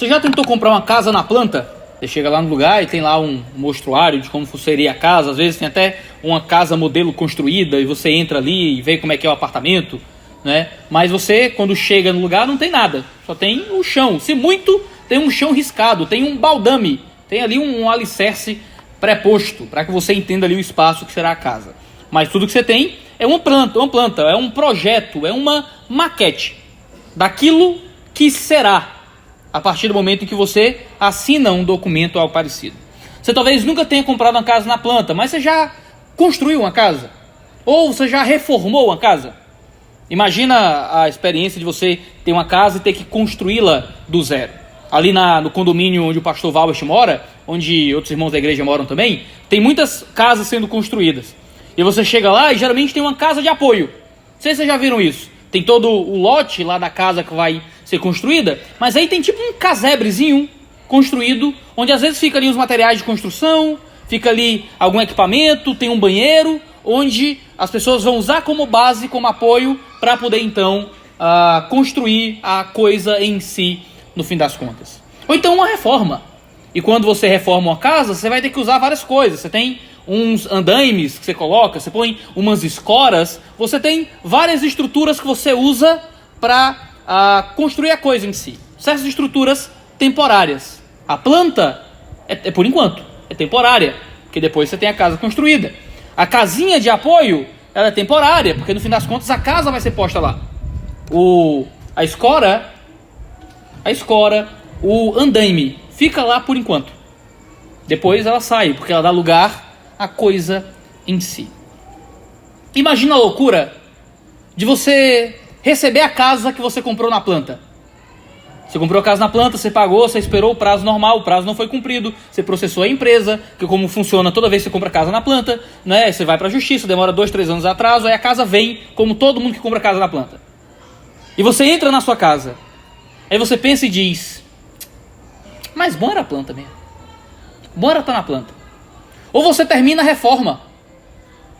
Você já tentou comprar uma casa na planta? Você chega lá no lugar e tem lá um mostruário de como seria a casa. Às vezes tem até uma casa modelo construída e você entra ali e vê como é que é o apartamento, né? Mas você, quando chega no lugar, não tem nada. Só tem o chão. Se muito, tem um chão riscado, tem um baldame, tem ali um alicerce pré-posto para que você entenda ali o espaço que será a casa. Mas tudo que você tem é uma planta, é um projeto, é uma maquete daquilo que será a partir do momento em que você assina um documento ao parecido. Você talvez nunca tenha comprado uma casa na planta, mas você já construiu uma casa? Ou você já reformou uma casa? Imagina a experiência de você ter uma casa e ter que construí-la do zero. Ali no condomínio onde o pastor Valbert mora, onde outros irmãos da igreja moram também, tem muitas casas sendo construídas. E você chega lá e geralmente tem uma casa de apoio. Não sei se vocês já viram isso. Tem todo o lote lá da casa que vai ser construída, mas aí tem tipo um casebrezinho construído, onde às vezes fica ali os materiais de construção, fica ali algum equipamento, tem um banheiro, onde as pessoas vão usar como base, como apoio, para poder então construir a coisa em si, no fim das contas. Ou então uma reforma. E quando você reforma uma casa, você vai ter que usar várias coisas. Você tem uns andaimes que você coloca, você põe umas escoras, você tem várias estruturas que você usa para construir a coisa em si. Certas estruturas temporárias. A planta é por enquanto, é temporária, porque depois você tem a casa construída. A casinha de apoio, ela é temporária, porque no fim das contas a casa vai ser posta lá. A escora, o andaime, fica lá por enquanto. Depois ela sai, porque ela dá lugar à coisa em si. Imagina a loucura de você receber a casa que você comprou na planta. Você comprou a casa na planta, você pagou, você esperou o prazo normal, o prazo não foi cumprido, você processou a empresa, que como funciona toda vez que você compra casa na planta, né? Você vai para a justiça, demora 2, 3 anos de atraso, aí a casa vem, como todo mundo que compra casa na planta. E você entra na sua casa, aí você pensa e diz, mas bom era a planta mesmo. Bom era estar na planta. Ou você termina a reforma,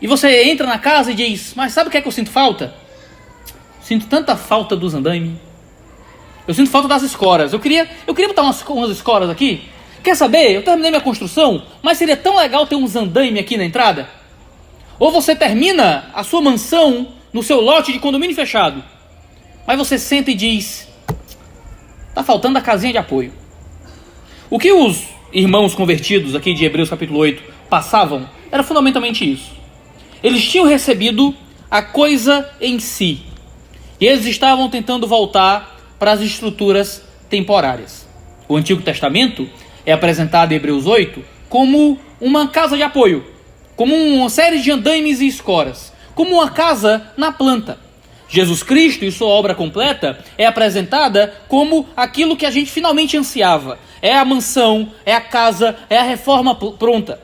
e você entra na casa e diz, mas sabe o que é que eu sinto falta? Sinto tanta falta dos andaimes. Eu sinto falta das escoras. Eu queria botar umas escoras aqui. Quer saber? Eu terminei minha construção, mas seria tão legal ter uns andaimes aqui na entrada. Ou você termina a sua mansão no seu lote de condomínio fechado, mas você senta e diz, tá faltando a casinha de apoio. O que os irmãos convertidos aqui de Hebreus capítulo 8 passavam era fundamentalmente isso. Eles tinham recebido a coisa em si. E eles estavam tentando voltar para as estruturas temporárias. O Antigo Testamento é apresentado em Hebreus 8 como uma casa de apoio, como uma série de andaimes e escoras, como uma casa na planta. Jesus Cristo e sua obra completa é apresentada como aquilo que a gente finalmente ansiava. É a mansão, é a casa, é a reforma pronta.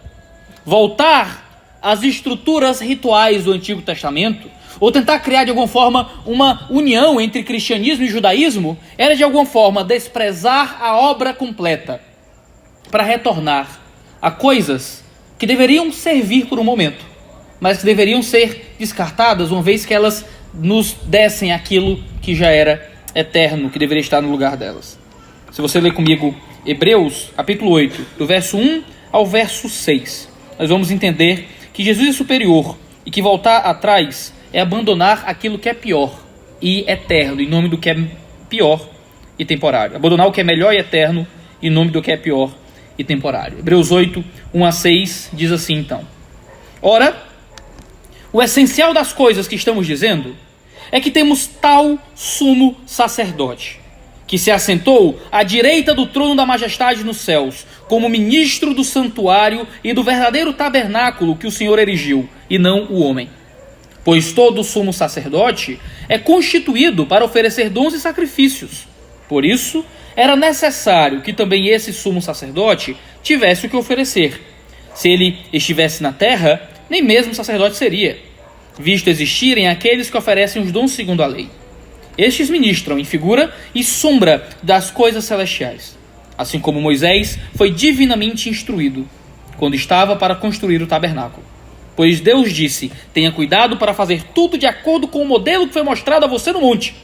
Voltar às estruturas rituais do Antigo Testamento, ou tentar criar de alguma forma uma união entre cristianismo e judaísmo, era de alguma forma desprezar a obra completa para retornar a coisas que deveriam servir por um momento, mas que deveriam ser descartadas uma vez que elas nos dessem aquilo que já era eterno, que deveria estar no lugar delas. Se você ler comigo Hebreus capítulo 8, do verso 1 ao verso 6, nós vamos entender que Jesus é superior e que voltar atrás é abandonar aquilo que é pior e eterno, em nome do que é pior e temporário. Abandonar o que é melhor e eterno, em nome do que é pior e temporário. Hebreus 8, 1 a 6, diz assim então. Ora, o essencial das coisas que estamos dizendo é que temos tal sumo sacerdote, que se assentou à direita do trono da majestade nos céus, como ministro do santuário e do verdadeiro tabernáculo que o Senhor erigiu, e não o homem. Pois todo sumo sacerdote é constituído para oferecer dons e sacrifícios. Por isso, era necessário que também esse sumo sacerdote tivesse o que oferecer. Se ele estivesse na terra, nem mesmo sacerdote seria, visto existirem aqueles que oferecem os dons segundo a lei. Estes ministram em figura e sombra das coisas celestiais, assim como Moisés foi divinamente instruído, quando estava para construir o tabernáculo. Pois Deus disse, tenha cuidado para fazer tudo de acordo com o modelo que foi mostrado a você no monte.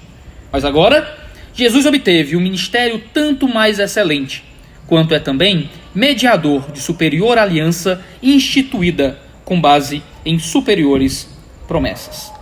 Mas agora, Jesus obteve um ministério tanto mais excelente, quanto é também mediador de superior aliança instituída com base em superiores promessas.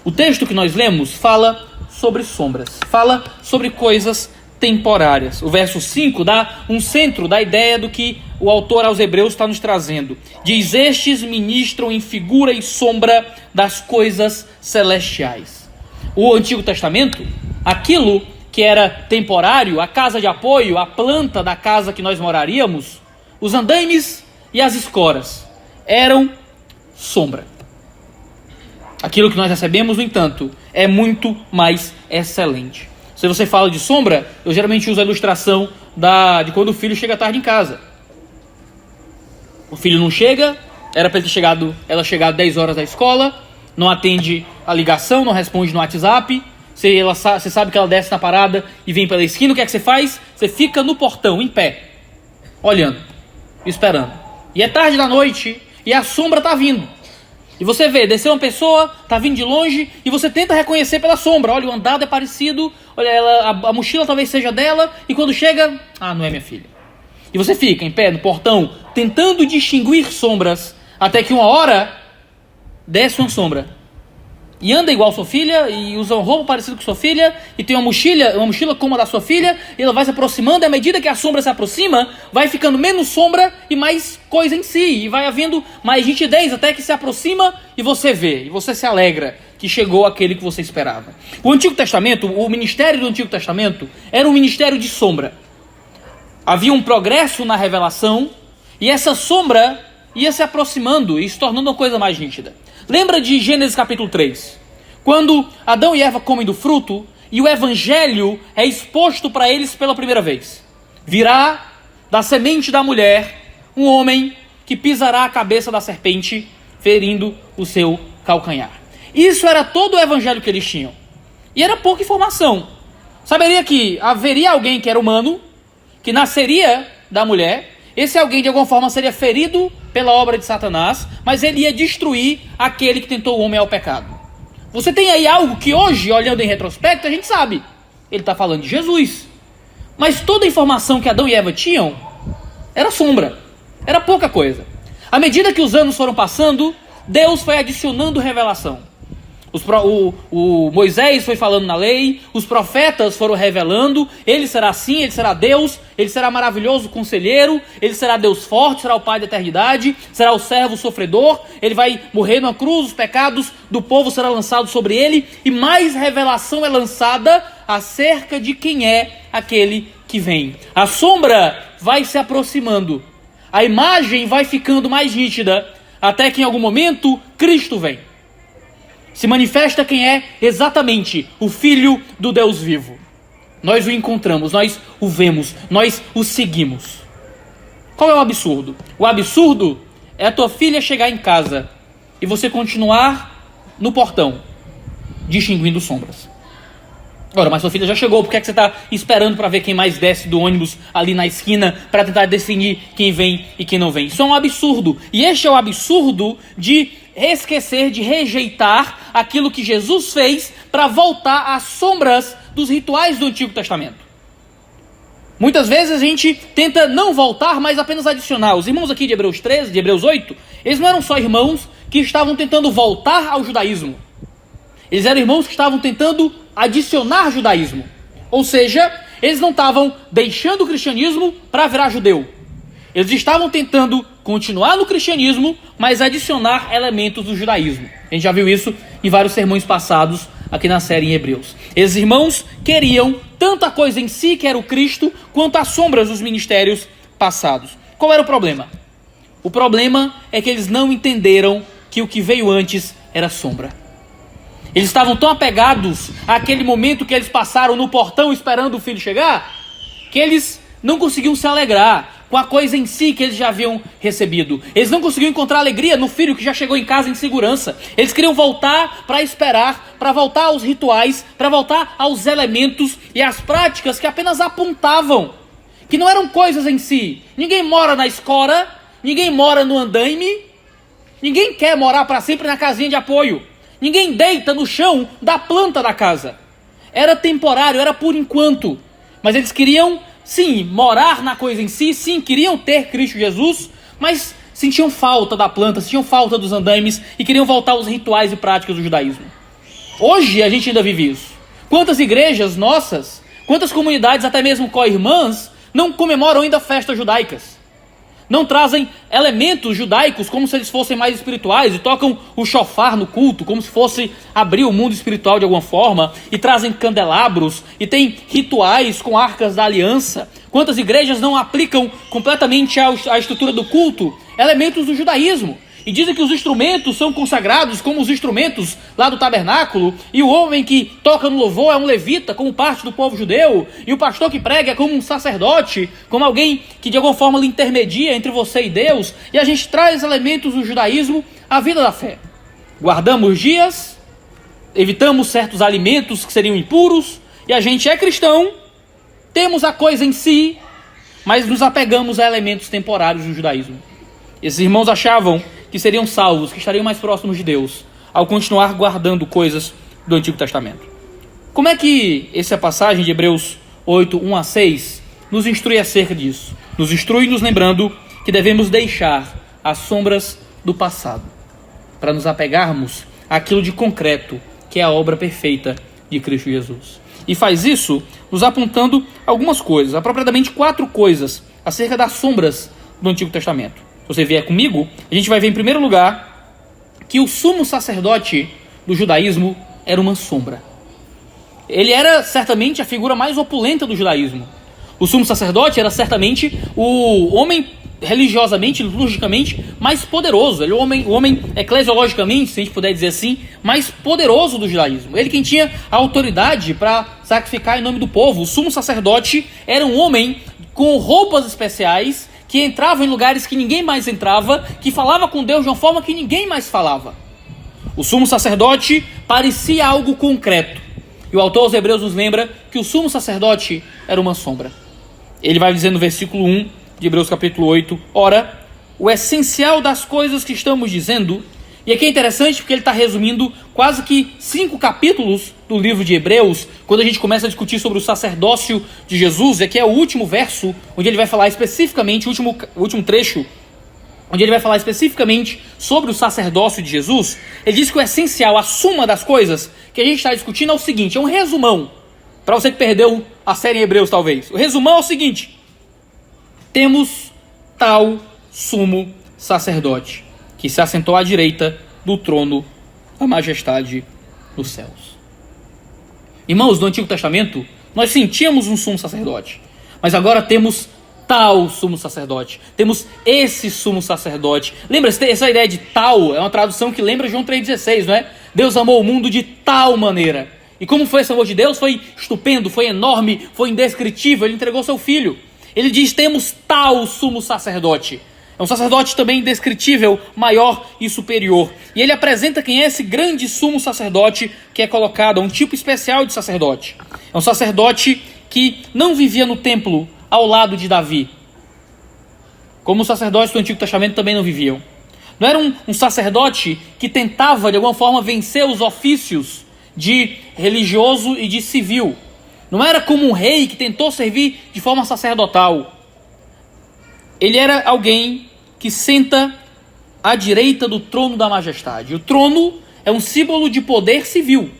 O texto que nós lemos fala sobre sombras, fala sobre coisas temporárias. O verso 5 dá um centro da ideia do que o autor aos Hebreus está nos trazendo. Diz: estes ministram em figura e sombra das coisas celestiais. O Antigo Testamento, aquilo que era temporário, a casa de apoio, a planta da casa que nós moraríamos, os andaimes e as escoras, eram sombra. Aquilo que nós recebemos, no entanto, é muito mais excelente. Se você fala de sombra, eu geralmente uso a ilustração de quando o filho chega tarde em casa. O filho não chega, era para ela chegar 10 horas da escola, não atende a ligação, não responde no WhatsApp. Você sabe que ela desce na parada e vem pela esquina, o que é que você faz? Você fica no portão, em pé, olhando, esperando. E é tarde da noite e a sombra está vindo. E você vê, desceu uma pessoa, está vindo de longe, e você tenta reconhecer pela sombra. Olha, o andado é parecido, olha, a mochila talvez seja dela, e quando chega, não é minha filha. E você fica em pé no portão, tentando distinguir sombras, até que uma hora, desce uma sombra. E anda igual sua filha, e usa uma roupa parecida com sua filha, e tem uma mochila como a da sua filha, e ela vai se aproximando, e à medida que a sombra se aproxima, vai ficando menos sombra e mais coisa em si, e vai havendo mais nitidez, até que se aproxima e você vê, e você se alegra que chegou aquele que você esperava. O Antigo Testamento, o ministério do Antigo Testamento, era um ministério de sombra. Havia um progresso na revelação, e essa sombra ia se aproximando e se tornando uma coisa mais nítida. Lembra de Gênesis capítulo 3? Quando Adão e Eva comem do fruto e o evangelho é exposto para eles pela primeira vez. Virá da semente da mulher um homem que pisará a cabeça da serpente, ferindo o seu calcanhar. Isso era todo o evangelho que eles tinham. E era pouca informação. Saberia que haveria alguém que era humano, que nasceria da mulher. Esse alguém de alguma forma seria ferido pela obra de Satanás, mas ele ia destruir aquele que tentou o homem ao pecado. Você tem aí algo que hoje, olhando em retrospecto, a gente sabe. Ele está falando de Jesus. Mas toda a informação que Adão e Eva tinham era sombra, era pouca coisa. À medida que os anos foram passando, Deus foi adicionando revelação. O Moisés foi falando na lei, os profetas foram revelando, ele será assim, ele será Deus, ele será maravilhoso conselheiro, ele será Deus forte, será o Pai da eternidade, será o servo sofredor, ele vai morrer na cruz, os pecados do povo serão lançados sobre ele, e mais revelação é lançada acerca de quem é aquele que vem. A sombra vai se aproximando, a imagem vai ficando mais nítida, até que em algum momento Cristo vem. Se manifesta quem é exatamente o Filho do Deus vivo. Nós o encontramos, nós o vemos, nós o seguimos. Qual é o absurdo? O absurdo é a tua filha chegar em casa e você continuar no portão, distinguindo sombras. Ora, mas sua filha já chegou, por que é que você está esperando para ver quem mais desce do ônibus ali na esquina para tentar definir quem vem e quem não vem? Isso é um absurdo. E este é o absurdo de esquecer, de rejeitar aquilo que Jesus fez para voltar às sombras dos rituais do Antigo Testamento. Muitas vezes a gente tenta não voltar, mas apenas adicionar. Os irmãos aqui de Hebreus 13, de Hebreus 8, eles não eram só irmãos que estavam tentando voltar ao judaísmo. Eles eram irmãos que estavam tentando adicionar judaísmo. Ou seja, eles não estavam deixando o cristianismo para virar judeu. Eles estavam tentando continuar no cristianismo, mas adicionar elementos do judaísmo. A gente já viu isso em vários sermões passados aqui na série em Hebreus. Esses irmãos queriam tanto a coisa em si, que era o Cristo, quanto as sombras dos ministérios passados. Qual era o problema? O problema é que eles não entenderam que o que veio antes era sombra. Eles estavam tão apegados àquele momento que eles passaram no portão esperando o filho chegar, que eles não conseguiam se alegrar com a coisa em si que eles já haviam recebido. Eles não conseguiam encontrar alegria no filho que já chegou em casa em segurança. Eles queriam voltar para esperar, para voltar aos rituais, para voltar aos elementos e às práticas que apenas apontavam, que não eram coisas em si. Ninguém mora na escola, ninguém mora no andaime, ninguém quer morar para sempre na casinha de apoio. Ninguém deita no chão da planta da casa. era temporário, era por enquanto. Mas eles queriam, sim, morar na coisa em si, sim, queriam ter Cristo Jesus, mas sentiam falta da planta, sentiam falta dos andaimes e queriam voltar aos rituais e práticas do judaísmo. Hoje a gente ainda vive isso. Quantas igrejas nossas, quantas comunidades, até mesmo co-irmãs, não comemoram ainda festas judaicas? Não trazem elementos judaicos como se eles fossem mais espirituais e tocam o shofar no culto como se fosse abrir o mundo espiritual de alguma forma, e trazem candelabros e tem rituais com arcas da aliança. Quantas igrejas não aplicam completamente à estrutura do culto elementos do judaísmo e dizem que os instrumentos são consagrados como os instrumentos lá do tabernáculo, e o homem que toca no louvor é um levita, como parte do povo judeu, e o pastor que prega é como um sacerdote, como alguém que de alguma forma lhe intermedia entre você e Deus, e a gente traz elementos do judaísmo à vida da fé. Guardamos dias, evitamos certos alimentos que seriam impuros, e a gente é cristão, temos a coisa em si, mas nos apegamos a elementos temporários do judaísmo. Esses irmãos achavam que seriam salvos, que estariam mais próximos de Deus, ao continuar guardando coisas do Antigo Testamento. Como é que essa passagem de Hebreus 8, 1 a 6, nos instrui acerca disso? Nos instrui nos lembrando que devemos deixar as sombras do passado, para nos apegarmos àquilo de concreto, que é a obra perfeita de Cristo Jesus. E faz isso nos apontando algumas coisas, apropriadamente 4 coisas, acerca das sombras do Antigo Testamento. Se você vier comigo, a gente vai ver em primeiro lugar que o sumo sacerdote do judaísmo era uma sombra. Ele era certamente a figura mais opulenta do judaísmo. O sumo sacerdote era certamente o homem religiosamente, liturgicamente mais poderoso. Ele o homem eclesiologicamente, se a gente puder dizer assim, mais poderoso do judaísmo. Ele quem tinha a autoridade para sacrificar em nome do povo. O sumo sacerdote era um homem com roupas especiais, que entrava em lugares que ninguém mais entrava, que falava com Deus de uma forma que ninguém mais falava. O sumo sacerdote parecia algo concreto. E o autor aos Hebreus nos lembra que o sumo sacerdote era uma sombra. Ele vai dizer no versículo 1 de Hebreus capítulo 8, ora, o essencial das coisas que estamos dizendo, e aqui é interessante porque ele está resumindo quase que 5 capítulos do livro de Hebreus, quando a gente começa a discutir sobre o sacerdócio de Jesus, e aqui é o último verso, onde ele vai falar especificamente, o último trecho, onde ele vai falar especificamente sobre o sacerdócio de Jesus. Ele diz que o essencial, a suma das coisas que a gente está discutindo é o seguinte, é um resumão, para você que perdeu a série em Hebreus talvez. O resumão é o seguinte, temos tal sumo sacerdote, que se assentou à direita do trono da majestade dos céus. Irmãos, no Antigo Testamento, nós sentíamos um sumo sacerdote, mas agora temos tal sumo sacerdote, temos esse sumo sacerdote. Lembra, essa ideia de tal é uma tradução que lembra João 3,16, não é? Deus amou o mundo de tal maneira. E como foi esse amor de Deus? Foi estupendo, foi enorme, foi indescritível, ele entregou seu filho. Ele diz, temos tal sumo sacerdote. É um sacerdote também indescritível, maior e superior. E ele apresenta quem é esse grande sumo sacerdote que é colocado, um tipo especial de sacerdote. É um sacerdote que não vivia no templo ao lado de Davi, como os sacerdotes do Antigo Testamento também não viviam. Não era um sacerdote que tentava de alguma forma vencer os ofícios de religioso e de civil. Não era como um rei que tentou servir de forma sacerdotal. Ele era alguém que senta à direita do trono da majestade. O trono é um símbolo de poder civil.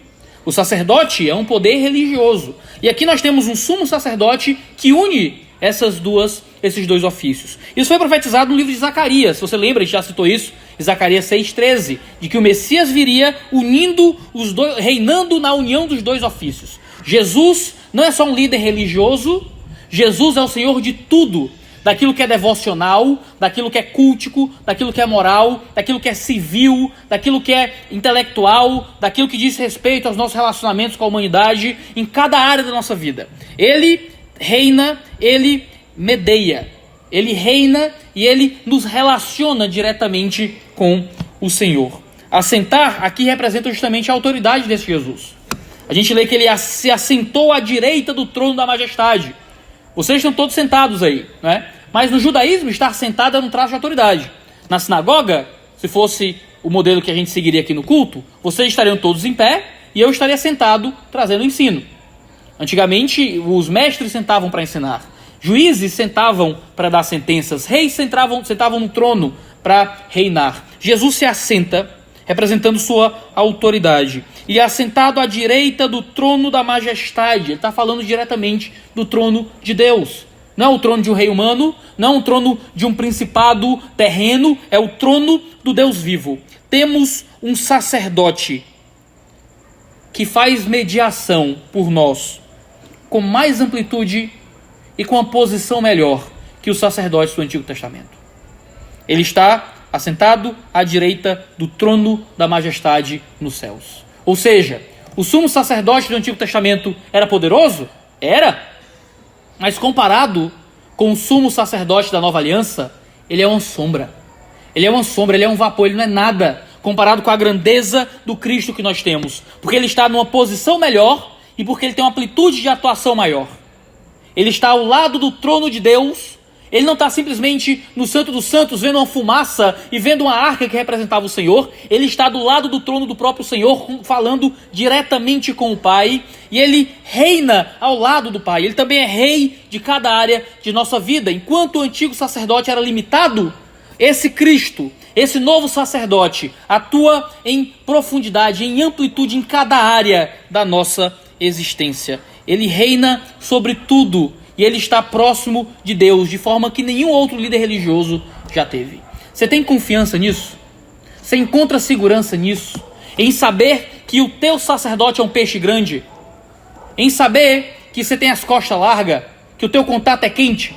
O sacerdote é um poder religioso. E aqui nós temos um sumo sacerdote que une esses dois ofícios. Isso foi profetizado no livro de Zacarias. Se você lembra, a gente já citou isso, em Zacarias 6,13, de que o Messias viria unindo os dois, reinando na união dos dois ofícios. Jesus não é só um líder religioso, Jesus é o Senhor de tudo. Daquilo que é devocional, daquilo que é cultico, daquilo que é moral, daquilo que é civil, daquilo que é intelectual, daquilo que diz respeito aos nossos relacionamentos com a humanidade, em cada área da nossa vida. Ele reina, ele medeia, ele reina e ele nos relaciona diretamente com o Senhor. Assentar aqui representa justamente a autoridade desse Jesus. A gente lê que ele se assentou à direita do trono da majestade. Vocês estão todos sentados aí, né? Mas no judaísmo, estar sentado era um traço de autoridade. Na sinagoga, se fosse o modelo que a gente seguiria aqui no culto, vocês estariam todos em pé e eu estaria sentado trazendo o ensino. Antigamente, os mestres sentavam para ensinar, juízes sentavam para dar sentenças, reis sentavam no trono para reinar. Jesus se assenta, representando sua autoridade, e é assentado à direita do trono da majestade. Ele está falando diretamente do trono de Deus. Não é o trono de um rei humano, não é o trono de um principado terreno, é o trono do Deus vivo. Temos um sacerdote que faz mediação por nós, com mais amplitude e com uma posição melhor que os sacerdotes do Antigo Testamento. Ele está assentado à direita do trono da majestade nos céus. Ou seja, o sumo sacerdote do Antigo Testamento era poderoso? Era. Mas comparado com o sumo sacerdote da Nova Aliança, ele é uma sombra. Ele é uma sombra, ele é um vapor, ele não é nada comparado com a grandeza do Cristo que nós temos. Porque ele está numa posição melhor e porque ele tem uma amplitude de atuação maior. Ele está ao lado do trono de Deus. Ele não está simplesmente no Santo dos Santos vendo uma fumaça e vendo uma arca que representava o Senhor. Ele está do lado do trono do próprio Senhor, falando diretamente com o Pai. E ele reina ao lado do Pai. Ele também é rei de cada área de nossa vida. Enquanto o antigo sacerdote era limitado, esse Cristo, esse novo sacerdote, atua em profundidade, em amplitude em cada área da nossa existência. Ele reina sobre tudo. E ele está próximo de Deus, de forma que nenhum outro líder religioso já teve. Você tem confiança nisso? Você encontra segurança nisso? Em saber que o teu sacerdote é um peixe grande? Em saber que você tem as costas largas? Que o teu contato é quente?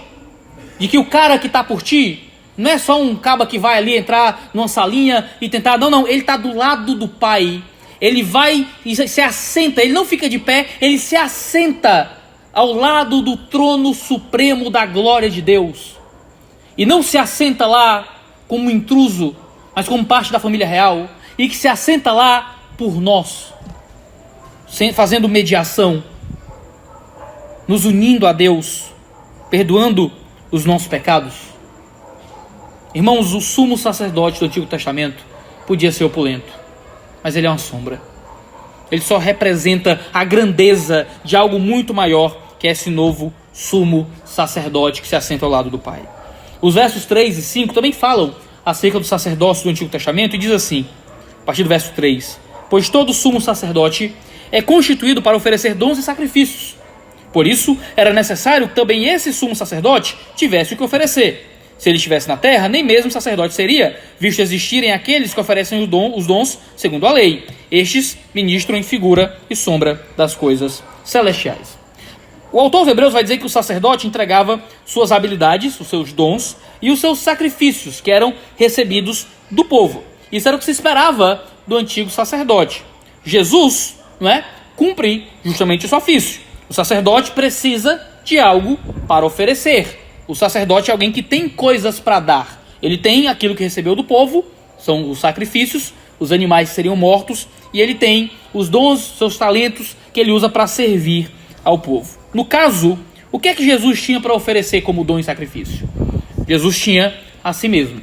De que o cara que está por ti não é só um caba que vai ali entrar numa salinha e tentar... Não, ele está do lado do Pai. Ele vai e se assenta, ele não fica de pé, ele se assenta ao lado do trono supremo da glória de Deus. E não se assenta lá como intruso, mas como parte da família real. E que se assenta lá por nós, fazendo mediação, nos unindo a Deus, perdoando os nossos pecados. Irmãos, o sumo sacerdote do Antigo Testamento podia ser opulento, mas ele é uma sombra. Ele só representa a grandeza de algo muito maior, que é esse novo sumo sacerdote que se assenta ao lado do Pai. Os versos 3 e 5 também falam acerca do sacerdócio do Antigo Testamento e diz assim, a partir do verso 3: Pois todo sumo sacerdote é constituído para oferecer dons e sacrifícios. Por isso, era necessário que também esse sumo sacerdote tivesse o que oferecer. Se ele estivesse na terra, nem mesmo sacerdote seria, visto existirem aqueles que oferecem os dons segundo a lei. Estes ministram em figura e sombra das coisas celestiais. O autor aos Hebreus vai dizer que o sacerdote entregava suas habilidades, os seus dons e os seus sacrifícios, que eram recebidos do povo. Isso era o que se esperava do antigo sacerdote. Jesus, cumpre justamente esse ofício. O sacerdote precisa de algo para oferecer. O sacerdote é alguém que tem coisas para dar. Ele tem aquilo que recebeu do povo, são os sacrifícios, os animais seriam mortos, e ele tem os dons, seus talentos, que ele usa para servir ao povo. No caso, o que é que Jesus tinha para oferecer como dom e sacrifício? Jesus tinha a si mesmo.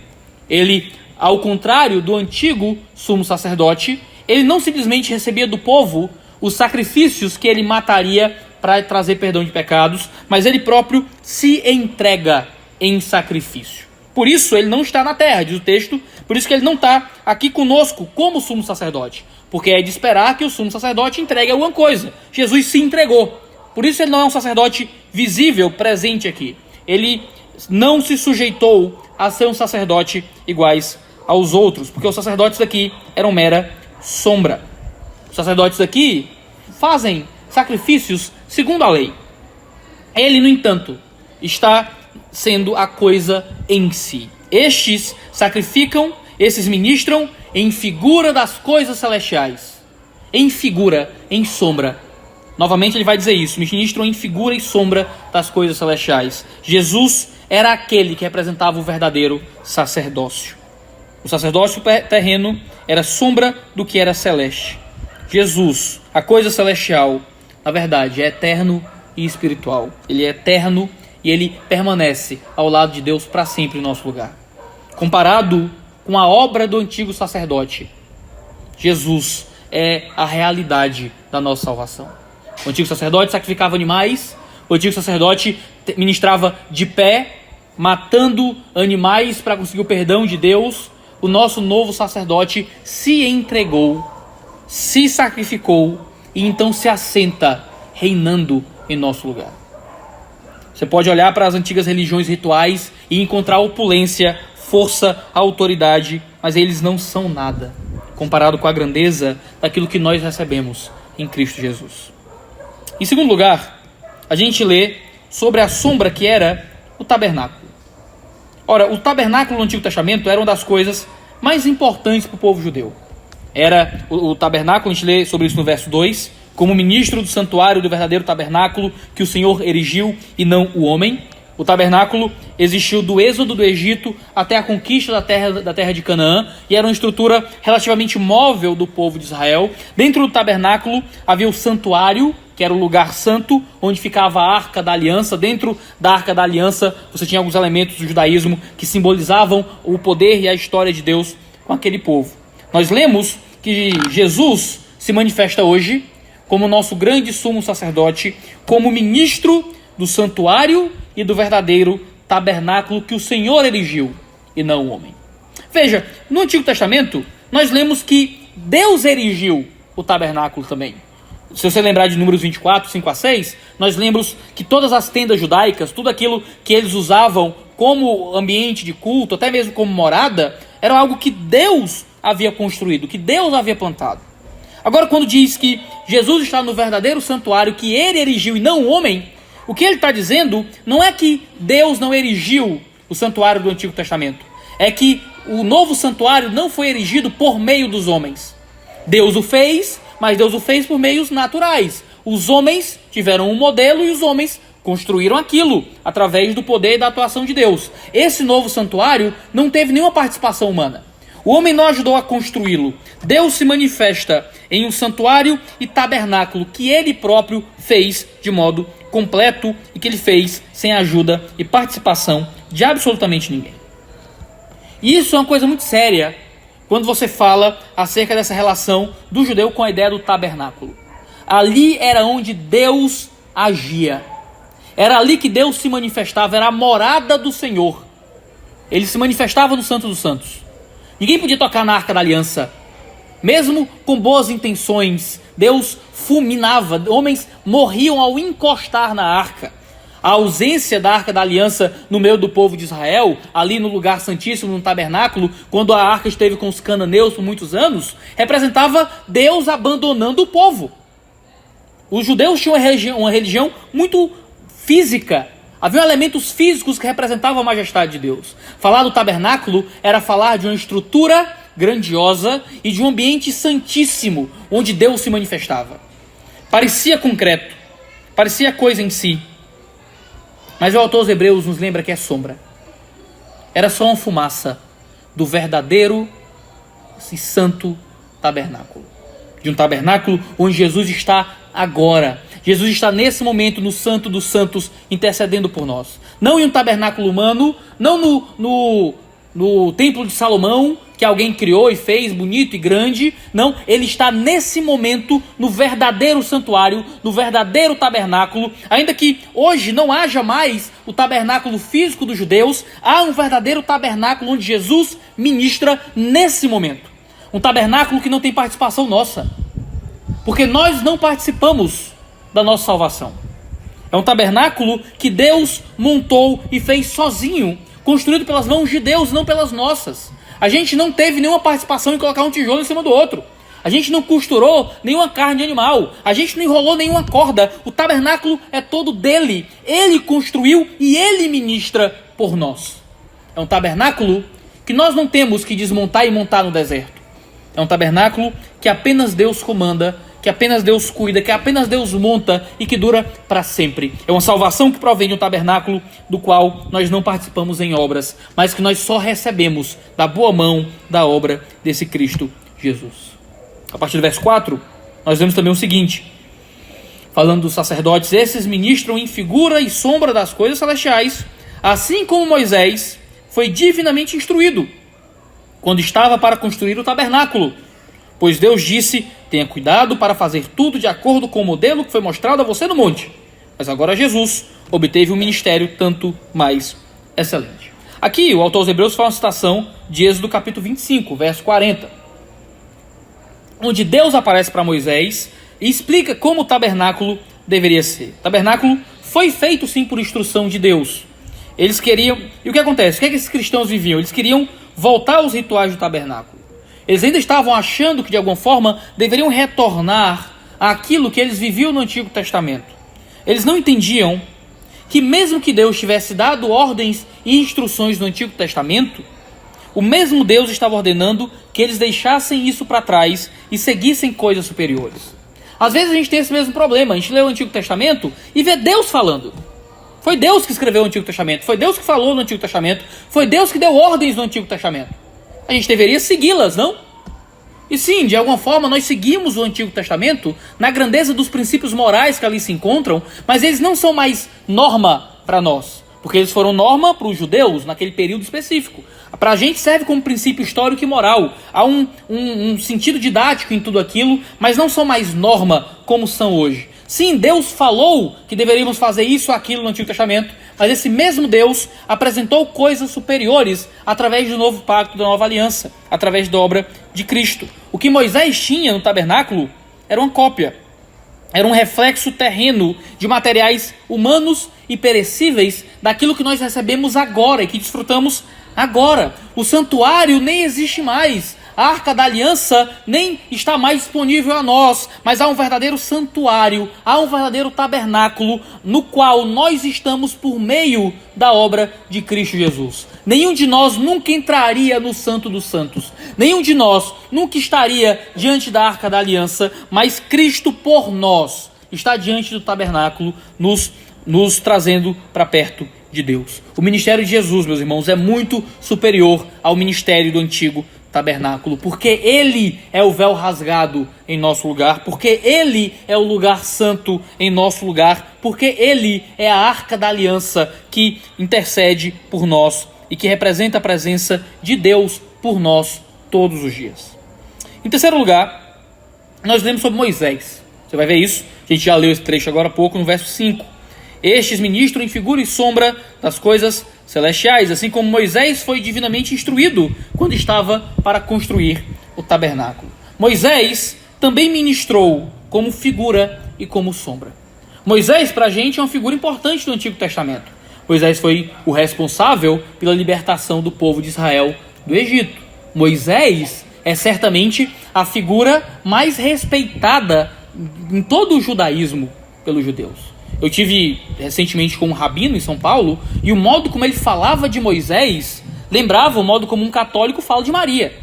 Ele, ao contrário do antigo sumo sacerdote, ele não simplesmente recebia do povo os sacrifícios que ele mataria para trazer perdão de pecados, mas ele próprio se entrega em sacrifício. Por isso ele não está na terra, diz o texto, por isso que ele não está aqui conosco como sumo sacerdote, porque é de esperar que o sumo sacerdote entregue alguma coisa. Jesus se entregou. Por isso ele não é um sacerdote visível, presente aqui. Ele não se sujeitou a ser um sacerdote iguais aos outros, porque os sacerdotes daqui eram mera sombra. Os sacerdotes daqui fazem sacrifícios segundo a lei. Ele, no entanto, está sendo a coisa em si. Estes sacrificam, esses ministram em figura das coisas celestiais. Em figura, em sombra. Novamente ele vai dizer isso, ministram em figura e sombra das coisas celestiais. Jesus era aquele que representava o verdadeiro sacerdócio. O sacerdócio terreno era sombra do que era celeste. Jesus, a coisa celestial, na verdade, é eterno e espiritual. Ele é eterno e ele permanece ao lado de Deus para sempre em nosso lugar. Comparado com a obra do antigo sacerdote, Jesus é a realidade da nossa salvação. O antigo sacerdote sacrificava animais, o antigo sacerdote ministrava de pé, matando animais para conseguir o perdão de Deus. O nosso novo sacerdote se entregou, se sacrificou e então se assenta reinando em nosso lugar. Você pode olhar para as antigas religiões rituais e encontrar opulência, força, autoridade, mas eles não são nada comparado com a grandeza daquilo que nós recebemos em Cristo Jesus. Em segundo lugar, a gente lê sobre a sombra que era o tabernáculo. Ora, o tabernáculo no Antigo Testamento era uma das coisas mais importantes para o povo judeu. Era o tabernáculo, a gente lê sobre isso no verso 2, como ministro do santuário do verdadeiro tabernáculo que o Senhor erigiu e não o homem. O tabernáculo existiu do êxodo do Egito até a conquista da terra de Canaã e era uma estrutura relativamente móvel do povo de Israel. Dentro do tabernáculo havia o santuário, que era o lugar santo, onde ficava a Arca da Aliança. Dentro da Arca da Aliança você tinha alguns elementos do judaísmo que simbolizavam o poder e a história de Deus com aquele povo. Nós lemos que Jesus se manifesta hoje como nosso grande sumo sacerdote, como ministro do santuário e do verdadeiro tabernáculo que o Senhor erigiu e não o homem. Veja, no Antigo Testamento nós lemos que Deus erigiu o tabernáculo também. Se você lembrar de Números 24, 5 a 6, nós lembramos que todas as tendas judaicas, tudo aquilo que eles usavam como ambiente de culto, até mesmo como morada, era algo que Deus havia construído, que Deus havia plantado. Agora, quando diz que Jesus está no verdadeiro santuário que ele erigiu e não o homem, o que ele está dizendo não é que Deus não erigiu o santuário do Antigo Testamento. É que o novo santuário não foi erigido por meio dos homens. Deus o fez, mas Deus o fez por meios naturais. Os homens tiveram um modelo e os homens construíram aquilo através do poder e da atuação de Deus. Esse novo santuário não teve nenhuma participação humana. O homem não ajudou a construí-lo. Deus se manifesta em um santuário e tabernáculo que ele próprio fez de modo completo e que ele fez sem ajuda e participação de absolutamente ninguém. E isso é uma coisa muito séria quando você fala acerca dessa relação do judeu com a ideia do tabernáculo. Ali era onde Deus agia. Era ali que Deus se manifestava, era a morada do Senhor. Ele se manifestava no Santo dos Santos. Ninguém podia tocar na Arca da Aliança. Mesmo com boas intenções, Deus fulminava, homens morriam ao encostar na arca. A ausência da Arca da Aliança no meio do povo de Israel, ali no lugar santíssimo, no tabernáculo, quando a arca esteve com os cananeus por muitos anos, representava Deus abandonando o povo. Os judeus tinham uma religião muito física. Havia elementos físicos que representavam a majestade de Deus. Falar do tabernáculo era falar de uma estrutura grandiosa e de um ambiente santíssimo, onde Deus se manifestava. Parecia concreto, parecia coisa em si, mas o autor aos Hebreus nos lembra que é sombra. Era só uma fumaça do verdadeiro e santo tabernáculo. De um tabernáculo onde Jesus está agora. Jesus está nesse momento no Santo dos Santos intercedendo por nós. Não em um tabernáculo humano, não no templo de Salomão, que alguém criou e fez bonito e grande. Não, ele está nesse momento no verdadeiro santuário, no verdadeiro tabernáculo. Ainda que hoje não haja mais o tabernáculo físico dos judeus, há um verdadeiro tabernáculo onde Jesus ministra nesse momento. Um tabernáculo que não tem participação nossa, porque nós não participamos da nossa salvação. É um tabernáculo que Deus montou e fez sozinho, construído pelas mãos de Deus, não pelas nossas. A gente não teve nenhuma participação em colocar um tijolo em cima do outro. A gente não costurou nenhuma carne de animal. A gente não enrolou nenhuma corda. O tabernáculo é todo dele. Ele construiu e ele ministra por nós. É um tabernáculo que nós não temos que desmontar e montar no deserto. É um tabernáculo que apenas Deus comanda, que apenas Deus cuida, que apenas Deus monta e que dura para sempre. É uma salvação que provém de um tabernáculo do qual nós não participamos em obras, mas que nós só recebemos da boa mão da obra desse Cristo Jesus. A partir do verso 4, nós vemos também o seguinte, falando dos sacerdotes: esses ministram em figura e sombra das coisas celestiais, assim como Moisés foi divinamente instruído, quando estava para construir o tabernáculo. Pois Deus disse: tenha cuidado para fazer tudo de acordo com o modelo que foi mostrado a você no monte. Mas agora Jesus obteve um ministério tanto mais excelente. Aqui o autor aos Hebreus faz uma citação de Êxodo capítulo 25, verso 40, onde Deus aparece para Moisés e explica como o tabernáculo deveria ser. O tabernáculo foi feito sim por instrução de Deus. Eles queriam... E o que acontece? O que é que esses cristãos viviam? Eles queriam voltar aos rituais do tabernáculo. Eles ainda estavam achando que de alguma forma deveriam retornar àquilo que eles viviam no Antigo Testamento. Eles não entendiam que mesmo que Deus tivesse dado ordens e instruções no Antigo Testamento, o mesmo Deus estava ordenando que eles deixassem isso para trás e seguissem coisas superiores. Às vezes a gente tem esse mesmo problema. A gente lê o Antigo Testamento e vê Deus falando. Foi Deus que escreveu o Antigo Testamento. Foi Deus que falou no Antigo Testamento. Foi Deus que deu ordens no Antigo Testamento. A gente deveria segui-las, não? E sim, de alguma forma nós seguimos o Antigo Testamento na grandeza dos princípios morais que ali se encontram, mas eles não são mais norma para nós, porque eles foram norma para os judeus naquele período específico. Para a gente serve como princípio histórico e moral. Há um sentido didático em tudo aquilo, mas não são mais norma como são hoje. Sim, Deus falou que deveríamos fazer isso ou aquilo no Antigo Testamento, mas esse mesmo Deus apresentou coisas superiores através do novo pacto, da nova aliança, através da obra de Cristo. O que Moisés tinha no tabernáculo era uma cópia, era um reflexo terreno de materiais humanos e perecíveis daquilo que nós recebemos agora e que desfrutamos agora. O santuário nem existe mais. A Arca da Aliança nem está mais disponível a nós, mas há um verdadeiro santuário, há um verdadeiro tabernáculo no qual nós estamos por meio da obra de Cristo Jesus. Nenhum de nós nunca entraria no Santo dos Santos. Nenhum de nós nunca estaria diante da Arca da Aliança, mas Cristo por nós está diante do tabernáculo, nos trazendo para perto de Deus. O ministério de Jesus, meus irmãos, é muito superior ao ministério do antigo tabernáculo, porque ele é o véu rasgado em nosso lugar, porque ele é o lugar santo em nosso lugar, porque ele é a arca da aliança que intercede por nós e que representa a presença de Deus por nós todos os dias. Em terceiro lugar, nós lemos sobre Moisés. Você vai ver isso, a gente já leu esse trecho agora há pouco, no verso 5. Estes ministram em figura e sombra das coisas celestiais, assim como Moisés foi divinamente instruído quando estava para construir o tabernáculo. Moisés também ministrou como figura e como sombra. Moisés, para a gente, é uma figura importante do Antigo Testamento. Moisés foi o responsável pela libertação do povo de Israel do Egito. Moisés é certamente a figura mais respeitada em todo o judaísmo pelos judeus. Eu tive recentemente com um rabino em São Paulo, e o modo como ele falava de Moisés lembrava o modo como um católico fala de Maria.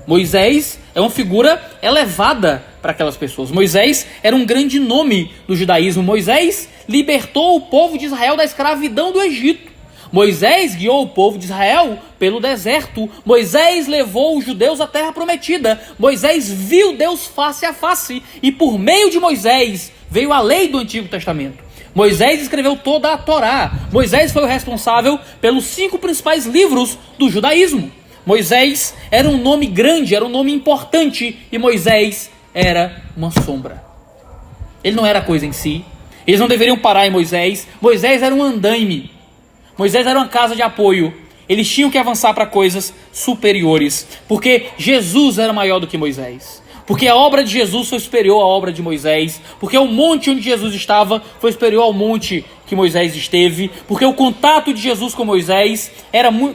Moisés é uma figura elevada para aquelas pessoas. Moisés era um grande nome do judaísmo. Moisés libertou o povo de Israel da escravidão do Egito. Moisés guiou o povo de Israel pelo deserto. Moisés levou os judeus à terra prometida. Moisés viu Deus face a face, e por meio de Moisés veio a lei do Antigo Testamento. Moisés escreveu toda a Torá. Moisés foi o responsável pelos 5 principais livros do judaísmo. Moisés era um nome grande, era um nome importante, e Moisés era uma sombra. Ele não era coisa em si. Eles não deveriam parar em Moisés. Moisés era um andaime. Moisés era uma casa de apoio. Eles tinham que avançar para coisas superiores, porque Jesus era maior do que Moisés. Porque a obra de Jesus foi superior à obra de Moisés. Porque o monte onde Jesus estava foi superior ao monte que Moisés esteve. Porque o contato de Jesus com Moisés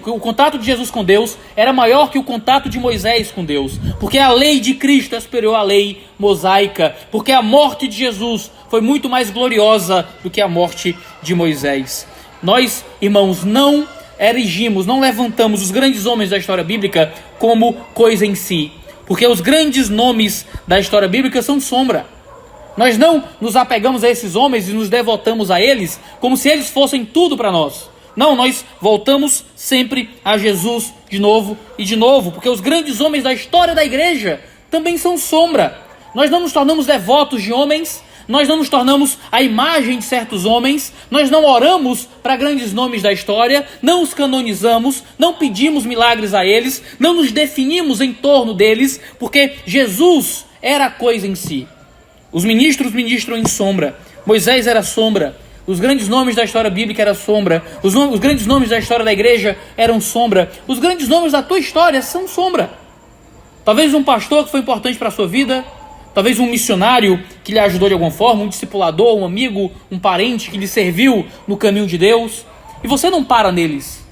o contato de Jesus com Deus era maior que o contato de Moisés com Deus. Porque a lei de Cristo é superior à lei mosaica. Porque a morte de Jesus foi muito mais gloriosa do que a morte de Moisés. Nós, irmãos, não erigimos, não levantamos os grandes homens da história bíblica como coisa em si. Porque os grandes nomes da história bíblica são sombra. Nós não nos apegamos a esses homens e nos devotamos a eles como se eles fossem tudo para nós. Não, nós voltamos sempre a Jesus de novo e de novo, porque os grandes homens da história da igreja também são sombra. Nós não nos tornamos devotos de homens, nós não nos tornamos a imagem de certos homens, nós não oramos para grandes nomes da história, não os canonizamos, não pedimos milagres a eles, não nos definimos em torno deles, porque Jesus era a coisa em si. Os ministros ministram em sombra. Moisés era sombra. Os grandes nomes da história bíblica eram sombra. Os grandes nomes da história da igreja eram sombra. Os grandes nomes da tua história são sombra. Talvez um pastor que foi importante para a sua vida. Talvez um missionário que lhe ajudou de alguma forma. Um discipulador, um amigo, um parente que lhe serviu no caminho de Deus. E você não para neles.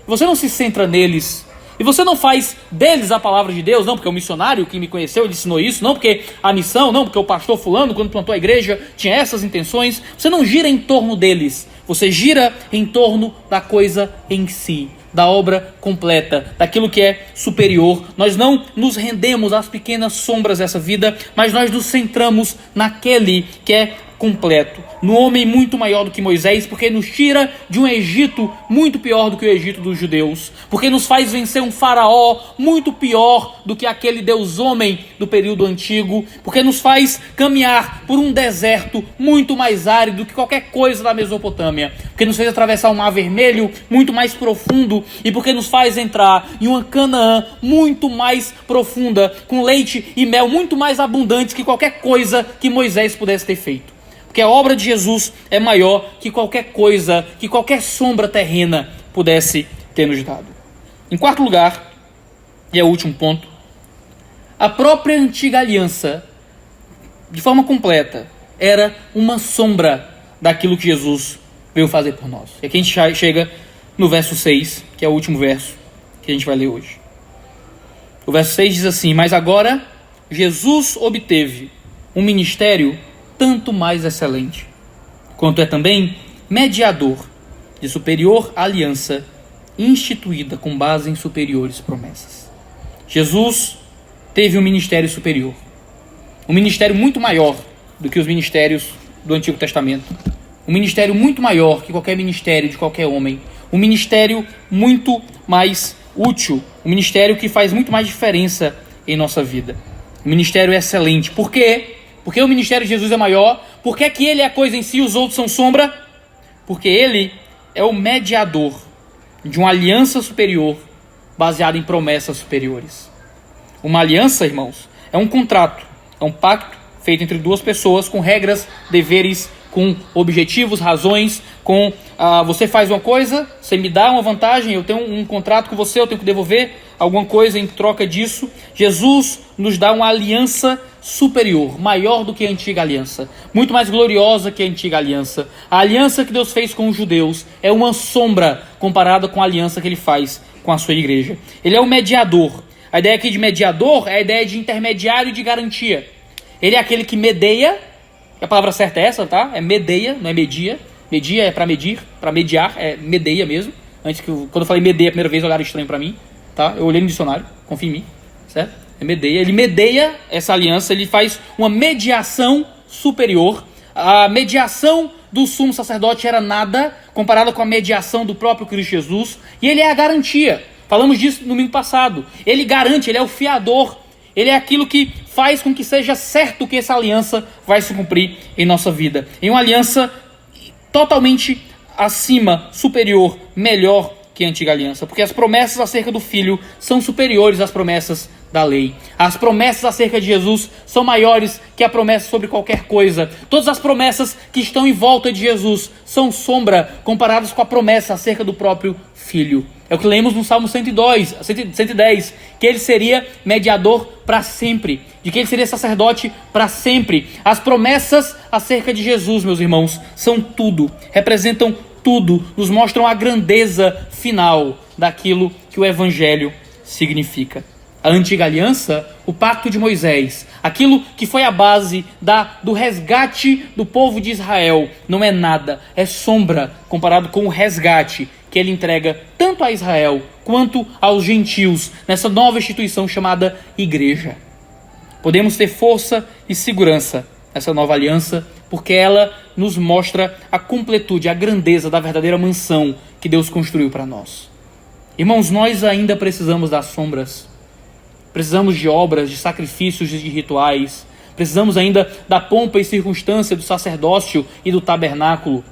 Você não se centra neles. E você não faz deles a palavra de Deus, não porque o missionário que me conheceu, ele ensinou isso, não porque a missão, não porque o pastor fulano, quando plantou a igreja, tinha essas intenções. Você não gira em torno deles, você gira em torno da coisa em si, da obra completa, daquilo que é superior. Nós não nos rendemos às pequenas sombras dessa vida, mas nós nos centramos naquele que é completo, no homem muito maior do que Moisés, porque nos tira de um Egito muito pior do que o Egito dos judeus, porque nos faz vencer um faraó muito pior do que aquele Deus homem do período antigo, porque nos faz caminhar por um deserto muito mais árido do que qualquer coisa da Mesopotâmia, porque nos fez atravessar um mar vermelho muito mais profundo, e porque nos faz entrar em uma Canaã muito mais profunda, com leite e mel muito mais abundantes que qualquer coisa que Moisés pudesse ter feito. Porque a obra de Jesus é maior que qualquer coisa, que qualquer sombra terrena pudesse ter nos dado. Em quarto lugar, e é o último ponto, a própria antiga aliança, de forma completa, era uma sombra daquilo que Jesus veio fazer por nós. E aqui a gente chega no verso 6, que é o último verso que a gente vai ler hoje. O verso 6 diz assim: mas agora Jesus obteve um ministério tanto mais excelente, quanto é também mediador de superior aliança, instituída com base em superiores promessas. Jesus teve um ministério superior, um ministério muito maior do que os ministérios do Antigo Testamento, um ministério muito maior que qualquer ministério de qualquer homem, um ministério muito mais útil, um ministério que faz muito mais diferença em nossa vida, um ministério excelente. Por quê? Porque o ministério de Jesus é maior. Por que que ele é a coisa em si e os outros são sombra? Porque ele é o mediador de uma aliança superior baseada em promessas superiores. Uma aliança, irmãos, é um contrato, é um pacto feito entre duas pessoas com regras, deveres, com objetivos, razões, com você faz uma coisa, você me dá uma vantagem, eu tenho um contrato com você, eu tenho que devolver alguma coisa em troca disso. Jesus nos dá uma aliança superior, maior do que a antiga aliança, muito mais gloriosa que a antiga aliança. A aliança que Deus fez com os judeus é uma sombra comparada com a aliança que ele faz com a sua igreja. Ele é o mediador. A ideia aqui de mediador é a ideia de intermediário e de garantia. Ele é aquele que medeia, a palavra certa é essa, tá? É medeia, não é media. Media é para medir, para mediar, é medeia mesmo. Quando eu falei medeia a primeira vez, olharam estranho para mim, tá? Eu olhei no dicionário, confia em mim, certo? É medeia. Ele medeia essa aliança, ele faz uma mediação superior. A mediação do sumo sacerdote era nada comparada com a mediação do próprio Cristo Jesus. E ele é a garantia. Falamos disso no domingo passado. Ele garante, ele é o fiador. Ele é aquilo que faz com que seja certo que essa aliança vai se cumprir em nossa vida. Em uma aliança totalmente acima, superior, melhor que a antiga aliança. Porque as promessas acerca do Filho são superiores às promessas da lei. As promessas acerca de Jesus são maiores que a promessa sobre qualquer coisa. Todas as promessas que estão em volta de Jesus são sombra comparadas com a promessa acerca do próprio Filho. É o que lemos no Salmo 110, que ele seria mediador para sempre, de que ele seria sacerdote para sempre. As promessas acerca de Jesus, meus irmãos, são tudo, representam tudo, nos mostram a grandeza final daquilo que o Evangelho significa. A antiga aliança, o pacto de Moisés, aquilo que foi a base do resgate do povo de Israel, não é nada, é sombra comparado com o resgate que ele entrega tanto a Israel quanto aos gentios nessa nova instituição chamada igreja. Podemos ter força e segurança nessa nova aliança porque ela nos mostra a completude, a grandeza da verdadeira mansão que Deus construiu para nós. Irmãos, nós ainda precisamos das sombras. Precisamos de obras, de sacrifícios, de rituais. Precisamos ainda da pompa e circunstância do sacerdócio e do tabernáculo.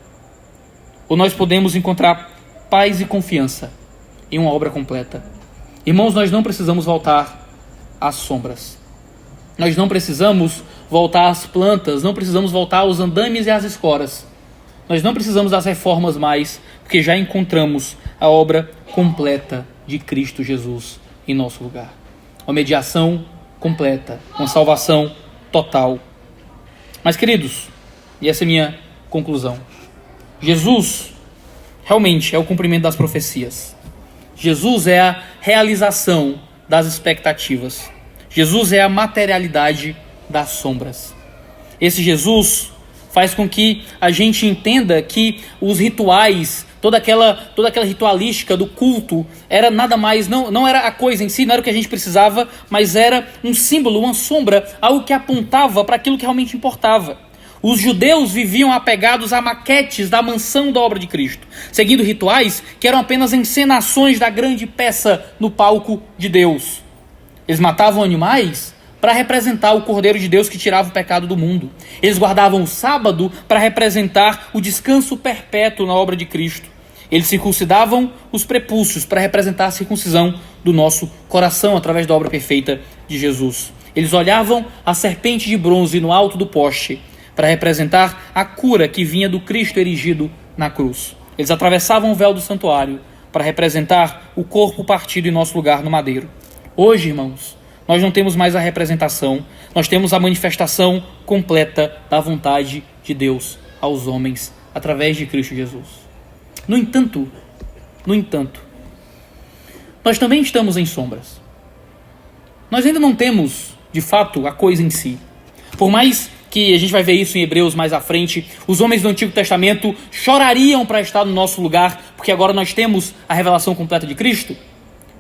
Ou nós podemos encontrar paz e confiança em uma obra completa. Irmãos, nós não precisamos voltar às sombras. Nós não precisamos voltar às plantas, não precisamos voltar aos andames e às escoras. Nós não precisamos das reformas mais, porque já encontramos a obra completa de Cristo Jesus em nosso lugar. Uma mediação completa, uma salvação total. Mas, queridos, e essa é a minha conclusão, Jesus realmente é o cumprimento das profecias. Jesus é a realização das expectativas. Jesus é a materialidade das sombras. Esse Jesus faz com que a gente entenda que os rituais, toda aquela ritualística do culto, era nada mais, não era a coisa em si, não era o que a gente precisava, mas era um símbolo, uma sombra, algo que apontava para aquilo que realmente importava. Os judeus viviam apegados a maquetes da mansão da obra de Cristo, seguindo rituais que eram apenas encenações da grande peça no palco de Deus. Eles matavam animais para representar o Cordeiro de Deus que tirava o pecado do mundo. Eles guardavam o sábado para representar o descanso perpétuo na obra de Cristo. Eles circuncidavam os prepúcios para representar a circuncisão do nosso coração através da obra perfeita de Jesus. Eles olhavam a serpente de bronze no alto do poste para representar a cura que vinha do Cristo erigido na cruz. Eles atravessavam o véu do santuário para representar o corpo partido em nosso lugar no madeiro. Hoje, irmãos, nós não temos mais a representação, nós temos a manifestação completa da vontade de Deus aos homens através de Cristo Jesus. No entanto, nós também estamos em sombras. Nós ainda não temos, de fato, a coisa em si. Por mais que a gente vai ver isso em Hebreus mais à frente, os homens do Antigo Testamento chorariam para estar no nosso lugar, porque agora nós temos a revelação completa de Cristo.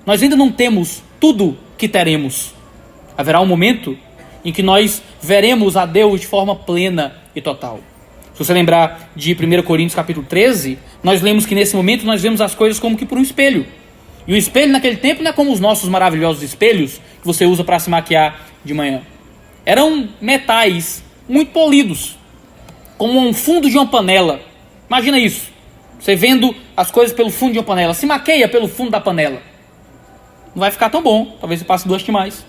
Nós ainda não temos tudo que teremos. Haverá um momento em que nós veremos a Deus de forma plena e total. Se você lembrar de 1 Coríntios capítulo 13, nós lemos que nesse momento nós vemos as coisas como que por um espelho. E o espelho naquele tempo não é como os nossos maravilhosos espelhos que você usa para se maquiar de manhã. Eram metais muito polidos, como um fundo de uma panela. Imagina isso, você vendo as coisas pelo fundo de uma panela, se maqueia pelo fundo da panela. Não vai ficar tão bom, talvez você passe 2 mais.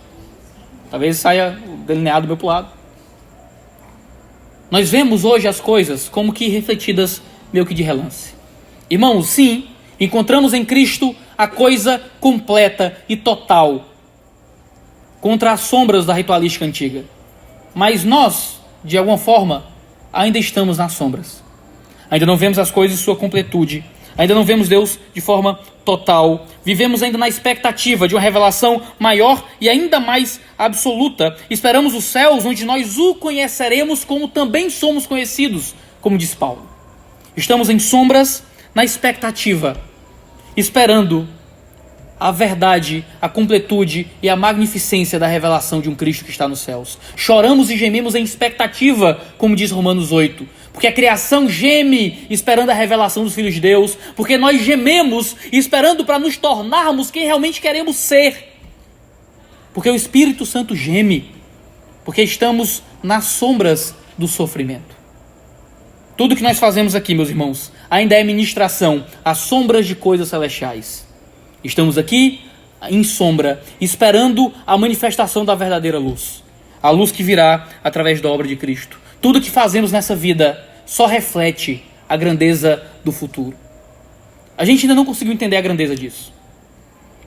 Talvez saia delineado do meu pro lado. Nós vemos hoje as coisas como que refletidas meio que de relance. Irmãos, sim, encontramos em Cristo a coisa completa e total contra as sombras da ritualística antiga. Mas nós, de alguma forma, ainda estamos nas sombras. Ainda não vemos as coisas em sua completude. Ainda não vemos Deus de forma total. Vivemos ainda na expectativa de uma revelação maior e ainda mais absoluta. Esperamos os céus onde nós o conheceremos como também somos conhecidos, como diz Paulo. Estamos em sombras na expectativa, esperando a verdade, a completude e a magnificência da revelação de um Cristo que está nos céus. Choramos e gememos em expectativa, como diz Romanos 8. Porque a criação geme esperando a revelação dos filhos de Deus. Porque nós gememos esperando para nos tornarmos quem realmente queremos ser. Porque o Espírito Santo geme. Porque estamos nas sombras do sofrimento. Tudo que nós fazemos aqui, meus irmãos, ainda é ministração às sombras de coisas celestiais. Estamos aqui em sombra, esperando a manifestação da verdadeira luz. A luz que virá através da obra de Cristo. Tudo que fazemos nessa vida só reflete a grandeza do futuro. A gente ainda não conseguiu entender a grandeza disso.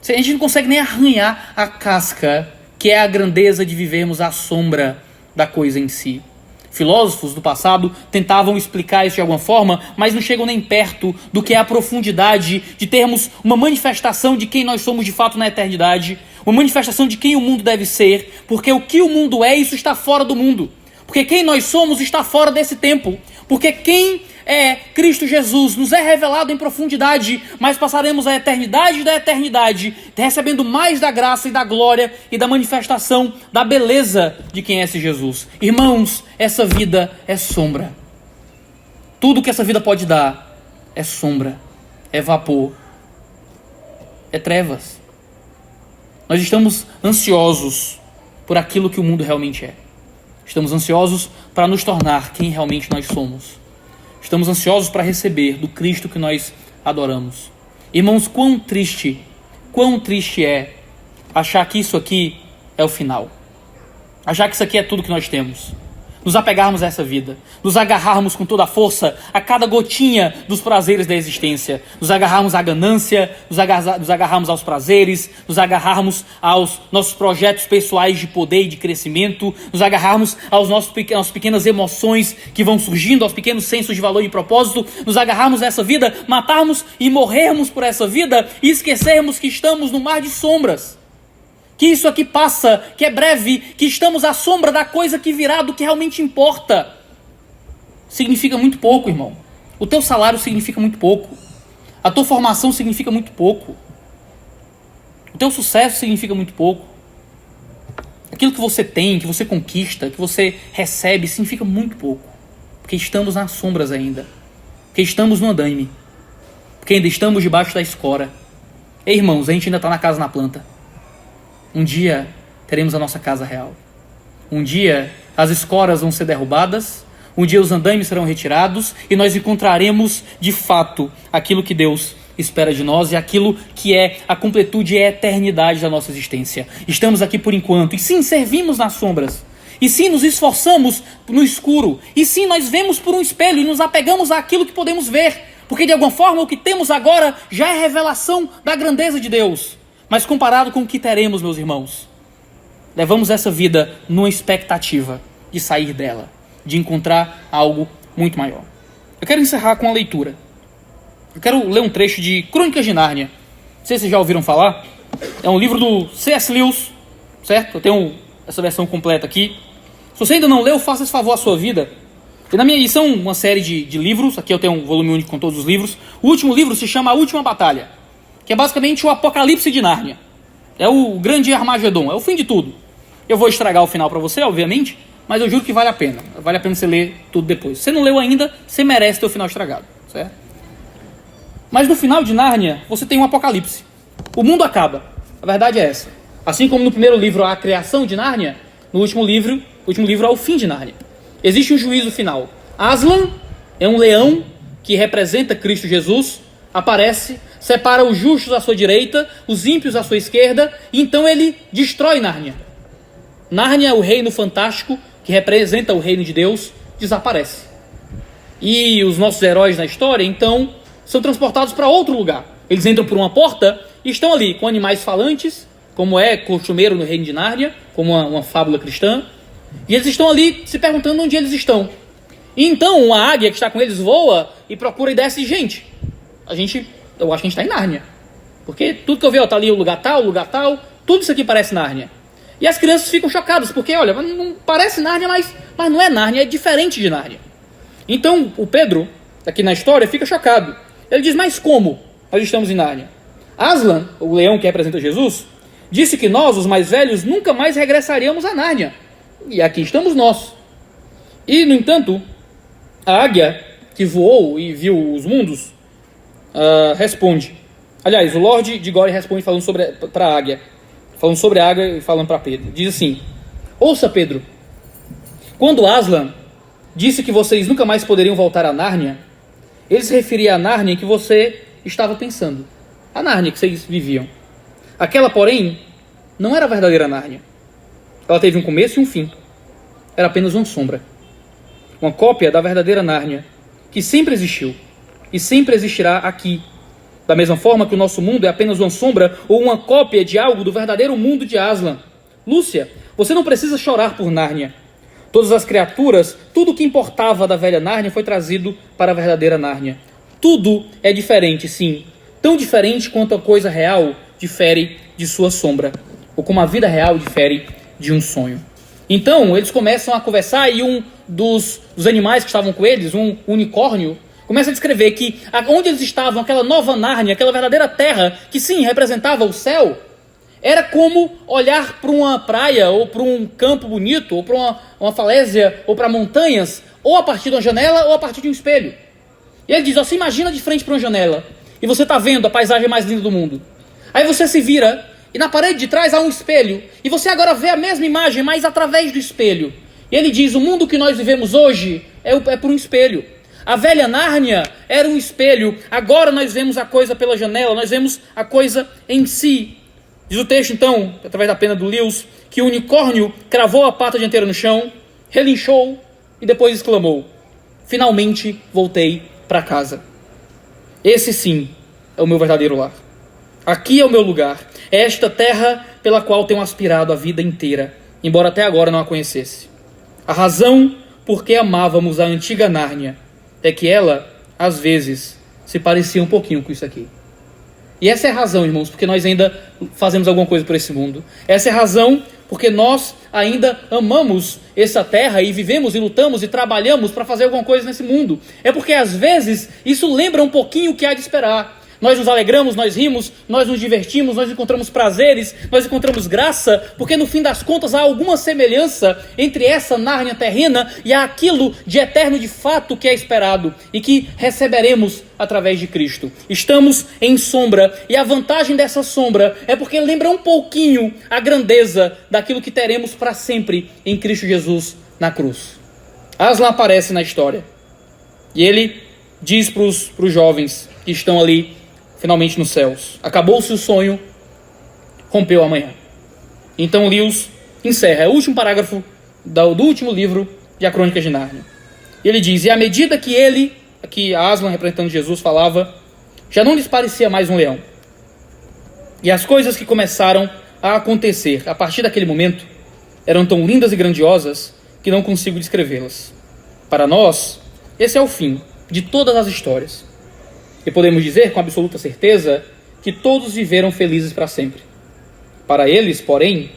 A gente não consegue nem arranhar a casca, que é a grandeza de vivermos à sombra da coisa em si. Filósofos do passado tentavam explicar isso de alguma forma, mas não chegam nem perto do que é a profundidade de termos uma manifestação de quem nós somos de fato na eternidade, uma manifestação de quem o mundo deve ser, porque o que o mundo é, isso está fora do mundo. Porque quem nós somos está fora desse tempo. Porque quem é Cristo Jesus nos é revelado em profundidade, mas passaremos a eternidade da eternidade, recebendo mais da graça e da glória e da manifestação da beleza de quem é esse Jesus. Irmãos, essa vida é sombra. Tudo que essa vida pode dar é sombra, é vapor, é trevas. Nós estamos ansiosos por aquilo que o mundo realmente é. Estamos ansiosos para nos tornar quem realmente nós somos. Estamos ansiosos para receber do Cristo que nós adoramos. Irmãos, quão triste é achar que isso aqui é o final. achar que isso aqui é tudo que nós temos, nos apegarmos a essa vida, nos agarrarmos com toda a força a cada gotinha dos prazeres da existência, nos agarrarmos à ganância, nos agarrarmos aos prazeres, nos agarrarmos aos nossos projetos pessoais de poder e de crescimento, nos agarrarmos às pequenas emoções que vão surgindo, aos pequenos sensos de valor e propósito, nos agarrarmos a essa vida, matarmos e morrermos por essa vida e esquecermos que estamos no mar de sombras. Que isso aqui passa, que é breve, que estamos à sombra da coisa que virá, do que realmente importa. Significa muito pouco, irmão. O teu salário significa muito pouco. A tua formação significa muito pouco. O teu sucesso significa muito pouco. Aquilo que você tem, que você conquista, que você recebe, significa muito pouco. Porque estamos nas sombras ainda. Porque estamos no andaime. Porque ainda estamos debaixo da escora. Ei, irmãos, a gente ainda está na casa na planta. Um dia teremos a nossa casa real. Um dia as escoras vão ser derrubadas. Um dia os andaimes serão retirados. E nós encontraremos de fato aquilo que Deus espera de nós. E aquilo que é a completude e a eternidade da nossa existência. Estamos aqui por enquanto. E sim, servimos nas sombras. E sim, nos esforçamos no escuro. E sim, nós vemos por um espelho e nos apegamos àquilo que podemos ver. Porque de alguma forma o que temos agora já é revelação da grandeza de Deus. Mas comparado com o que teremos, meus irmãos, levamos essa vida numa expectativa de sair dela, de encontrar algo muito maior. Eu quero encerrar com a leitura. Eu quero ler um trecho de Crônicas de Nárnia. Não sei se vocês já ouviram falar. É um livro do C.S. Lewis, certo? Eu tenho essa versão completa aqui. Se você ainda não leu, faça esse favor à sua vida. E na minha edição, uma série de livros. Aqui eu tenho um volume único com todos os livros. O último livro se chama A Última Batalha, que é basicamente o apocalipse de Nárnia. É o grande Armagedon, é o fim de tudo. Eu vou estragar o final para você, obviamente, mas eu juro que vale a pena. Vale a pena você ler tudo depois. Se você não leu ainda, você merece ter o final estragado, certo? Mas no final de Nárnia, você tem um apocalipse. O mundo acaba. A verdade é essa. Assim como no primeiro livro há a criação de Nárnia, no último livro há o fim de Nárnia. Existe um juízo final. Aslan é um leão que representa Cristo Jesus, aparece, separa os justos à sua direita, os ímpios à sua esquerda, e então ele destrói Nárnia. Nárnia, o reino fantástico, que representa o reino de Deus, desaparece. E os nossos heróis na história, então, são transportados para outro lugar. Eles entram por uma porta e estão ali com animais falantes, como é costumeiro no reino de Nárnia, como uma fábula cristã, e eles estão ali se perguntando onde eles estão. E então uma águia que está com eles voa e procura e desce gente. Eu acho que a gente está em Nárnia. Porque tudo que eu vejo, está ali o lugar tal, tudo isso aqui parece Nárnia. E as crianças ficam chocadas, porque olha, não parece Nárnia, mas não é Nárnia, é diferente de Nárnia. Então o Pedro, aqui na história, fica chocado. Ele diz, mas como nós estamos em Nárnia? Aslan, o leão que representa Jesus, disse que nós, os mais velhos, nunca mais regressaríamos a Nárnia. E aqui estamos nós. E, no entanto, a águia que voou e viu os mundos responde. Aliás, o Lorde de Gore responde falando para a águia. Falando sobre a águia e falando para Pedro. Diz assim, ouça, Pedro, quando Aslan disse que vocês nunca mais poderiam voltar a Nárnia, ele se referia à Nárnia que você estava pensando. A Nárnia que vocês viviam. Aquela, porém, não era a verdadeira Nárnia. Ela teve um começo e um fim. Era apenas uma sombra. Uma cópia da verdadeira Nárnia, que sempre existiu e sempre existirá aqui. Da mesma forma que o nosso mundo é apenas uma sombra ou uma cópia de algo do verdadeiro mundo de Aslan. Lúcia, você não precisa chorar por Nárnia. Todas as criaturas, tudo o que importava da velha Nárnia foi trazido para a verdadeira Nárnia. Tudo é diferente, sim. Tão diferente quanto a coisa real difere de sua sombra. Ou como a vida real difere de um sonho. Então, eles começam a conversar e um dos animais que estavam com eles, um unicórnio, começa a descrever que onde eles estavam, aquela nova Nárnia, aquela verdadeira terra, que sim, representava o céu, era como olhar para uma praia, ou para um campo bonito, ou para uma falésia, ou para montanhas, ou a partir de uma janela, ou a partir de um espelho. E ele diz, você imagina de frente para uma janela, e você está vendo a paisagem mais linda do mundo. Aí você se vira, e na parede de trás há um espelho, e você agora vê a mesma imagem, mas através do espelho. E ele diz, o mundo que nós vivemos hoje é por um espelho. A velha Nárnia era um espelho, agora nós vemos a coisa pela janela, nós vemos a coisa em si. Diz o texto, então, através da pena do Lewis, que o unicórnio cravou a pata dianteira no chão, relinchou e depois exclamou: finalmente voltei para casa. Esse sim é o meu verdadeiro lar. Aqui é o meu lugar. É esta terra pela qual tenho aspirado a vida inteira, embora até agora não a conhecesse. A razão por que amávamos a antiga Nárnia é que ela, às vezes, se parecia um pouquinho com isso aqui. E essa é a razão, irmãos, porque nós ainda fazemos alguma coisa por esse mundo. Essa é a razão porque nós ainda amamos essa terra e vivemos e lutamos e trabalhamos para fazer alguma coisa nesse mundo. É porque às vezes isso lembra um pouquinho o que há de esperar. Nós nos alegramos, nós rimos, nós nos divertimos, nós encontramos prazeres, nós encontramos graça, porque no fim das contas há alguma semelhança entre essa Nárnia terrena e aquilo de eterno de fato que é esperado e que receberemos através de Cristo. Estamos em sombra e a vantagem dessa sombra é porque lembra um pouquinho a grandeza daquilo que teremos para sempre em Cristo Jesus na cruz. Aslan aparece na história e ele diz para os jovens que estão ali finalmente nos céus: acabou-se o sonho, rompeu amanhã. Então Lewis encerra, é o último parágrafo do último livro de A Crônica de Nárnia. Ele diz: e à medida que ele, aqui Aslan representando Jesus, falava, já não lhes parecia mais um leão. E as coisas que começaram a acontecer a partir daquele momento eram tão lindas e grandiosas que não consigo descrevê-las. Para nós, esse é o fim de todas as histórias. E podemos dizer com absoluta certeza que todos viveram felizes para sempre. Para eles, porém,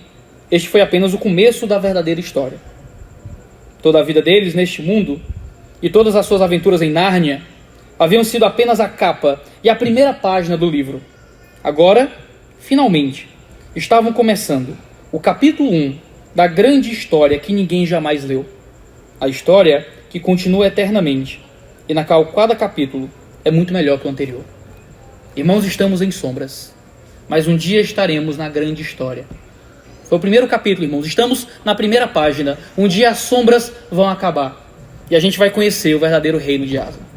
este foi apenas o começo da verdadeira história. Toda a vida deles neste mundo e todas as suas aventuras em Nárnia haviam sido apenas a capa e a primeira página do livro. Agora, finalmente, estavam começando o capítulo 1 da grande história que ninguém jamais leu. A história que continua eternamente e na qual cada capítulo é muito melhor que o anterior. Irmãos, estamos em sombras, mas um dia estaremos na grande história. Foi o primeiro capítulo, irmãos. Estamos na primeira página. Um dia as sombras vão acabar e a gente vai conhecer o verdadeiro reino de Aslan.